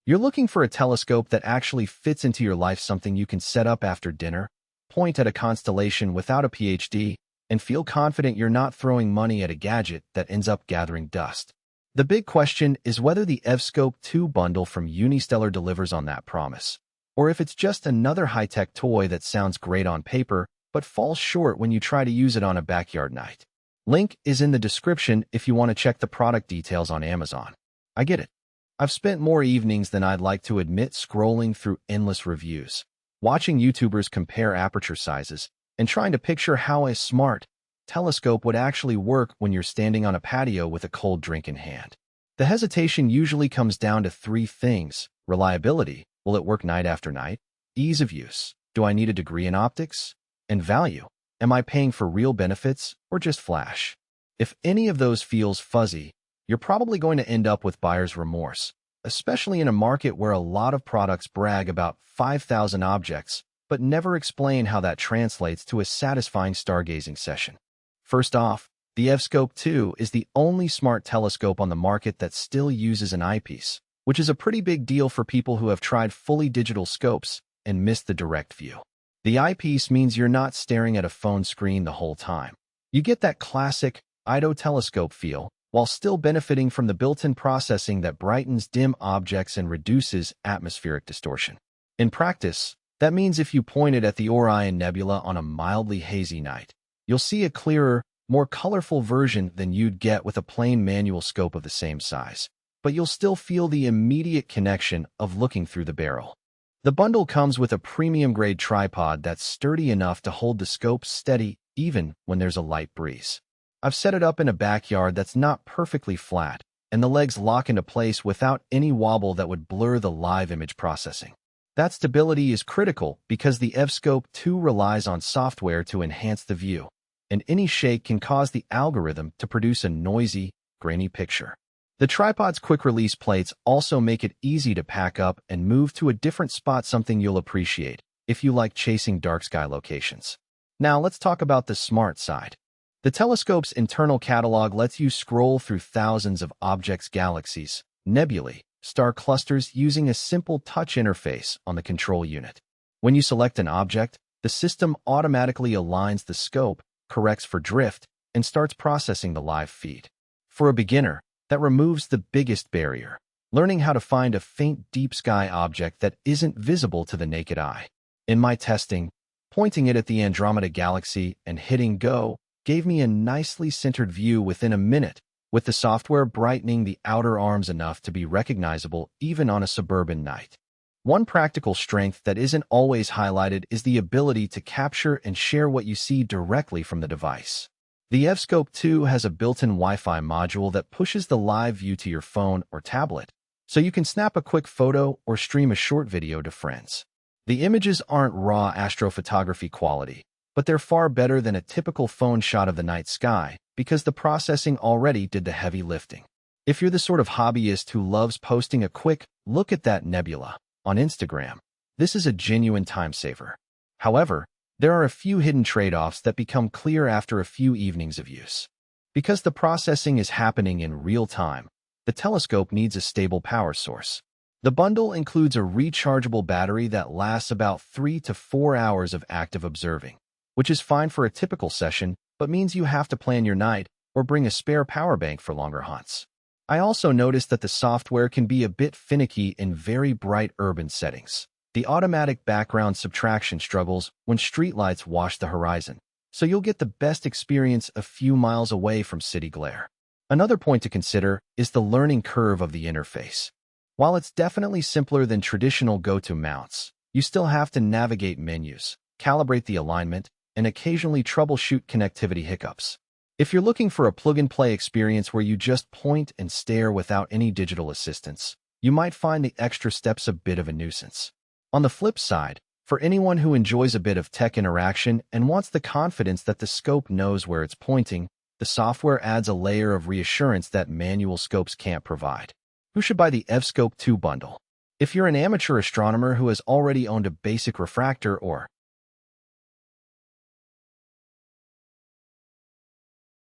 You're looking for a telescope that actually fits into your life, something you can set up after dinner, point at a constellation without a PhD, and feel confident you're not throwing money at a gadget that ends up gathering dust. The big question is whether the EVSCOPE 2 bundle from UNISTELLAR delivers on that promise, or if it's just another high-tech toy that sounds great on paper but falls short when you try to use it on a backyard night. Link is in the description if you want to check the product details on Amazon. I get it. I've spent more evenings than I'd like to admit scrolling through endless reviews, watching YouTubers compare aperture sizes, and trying to picture how a smart telescope would actually work when you're standing on a patio with a cold drink in hand. The hesitation usually comes down to three things: reliability, will it work night after night? Ease of use, do I need a degree in optics? And value, am I paying for real benefits or just flash? If any of those feels fuzzy, you're probably going to end up with buyer's remorse, especially in a market where a lot of products brag about 5,000 objects, but never explain how that translates to a satisfying stargazing session. First off, the EVSCOPE 2 is the only smart telescope on the market that still uses an eyepiece, which is a pretty big deal for people who have tried fully digital scopes and missed the direct view. The eyepiece means you're not staring at a phone screen the whole time. You get that classic IDO telescope feel, while still benefiting from the built-in processing that brightens dim objects and reduces atmospheric distortion. In practice, that means if you point it at the Orion Nebula on a mildly hazy night, you'll see a clearer, more colorful version than you'd get with a plain manual scope of the same size. But you'll still feel the immediate connection of looking through the barrel. The bundle comes with a premium-grade tripod that's sturdy enough to hold the scope steady even when there's a light breeze. I've set it up in a backyard that's not perfectly flat, and the legs lock into place without any wobble that would blur the live image processing. That stability is critical because the EVSCOPE 2 relies on software to enhance the view, and any shake can cause the algorithm to produce a noisy, grainy picture. The tripod's quick-release plates also make it easy to pack up and move to a different spot, something you'll appreciate if you like chasing dark sky locations. Now let's talk about the smart side. The telescope's internal catalog lets you scroll through thousands of objects, galaxies, nebulae, star clusters using a simple touch interface on the control unit. When you select an object, the system automatically aligns the scope, corrects for drift, and starts processing the live feed. For a beginner, that removes the biggest barrier, learning how to find a faint deep sky object that isn't visible to the naked eye. In my testing, pointing it at the Andromeda Galaxy and hitting go gave me a nicely centered view within a minute, with the software brightening the outer arms enough to be recognizable even on a suburban night. One practical strength that isn't always highlighted is the ability to capture and share what you see directly from the device. The EVSCOPE 2 has a built-in Wi-Fi module that pushes the live view to your phone or tablet, so you can snap a quick photo or stream a short video to friends. The images aren't raw astrophotography quality, but they're far better than a typical phone shot of the night sky because the processing already did the heavy lifting. If you're the sort of hobbyist who loves posting a quick "look at that nebula" on Instagram, this is a genuine time saver. However, there are a few hidden trade-offs that become clear after a few evenings of use. Because the processing is happening in real time, the telescope needs a stable power source. The bundle includes a rechargeable battery that lasts about 3 to 4 hours of active observing, which is fine for a typical session, but means you have to plan your night or bring a spare power bank for longer hunts. I also noticed that the software can be a bit finicky in very bright urban settings. The automatic background subtraction struggles when streetlights wash the horizon, so you'll get the best experience a few miles away from city glare. Another point to consider is the learning curve of the interface. While it's definitely simpler than traditional go-to mounts, you still have to navigate menus, calibrate the alignment, and occasionally troubleshoot connectivity hiccups. If you're looking for a plug-and-play experience where you just point and stare without any digital assistance, you might find the extra steps a bit of a nuisance. On the flip side, for anyone who enjoys a bit of tech interaction and wants the confidence that the scope knows where it's pointing, the software adds a layer of reassurance that manual scopes can't provide. Who should buy the EVSCOPE 2 bundle? If you're an amateur astronomer who has already owned a basic refractor or